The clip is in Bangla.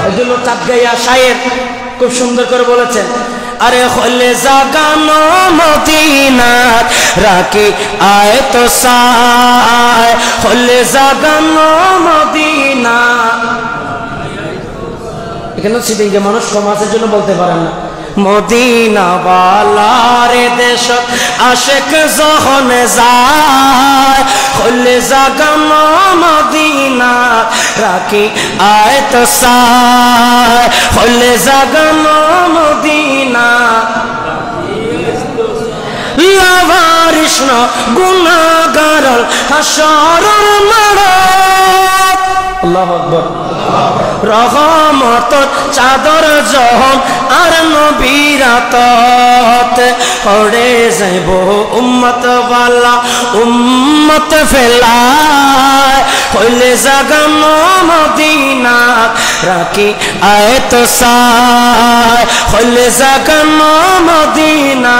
এই জন্য চাঁদগাইয়া শায়ের খুব সুন্দর করে বলেছেন, আরে হলে জাগানো মদিনাত রাখি আয় তো সায়, হলে জাগানো মদিনা। এখানে সিটিংকে মানুষ কম আছে জন্য বলতে পারেন না। মদিনা বালার দেশ আশেক যখন যায়, হলে জাগানো মদিনা রাখি আয় তো সায়, হলে জাগানো মদিনা। লাভারিষ্ণ গুনাহগার হাসরের মাঠ, আল্লাহু আকবার। রহমত চাদর যখন আর নবীরাতত পড়ে যাইব উম্মত বালা উম্মত ফেলায়, হইলে জাগানো মদিনা রাখি আয় তো সায়, হইলে জাগানো মদিনা।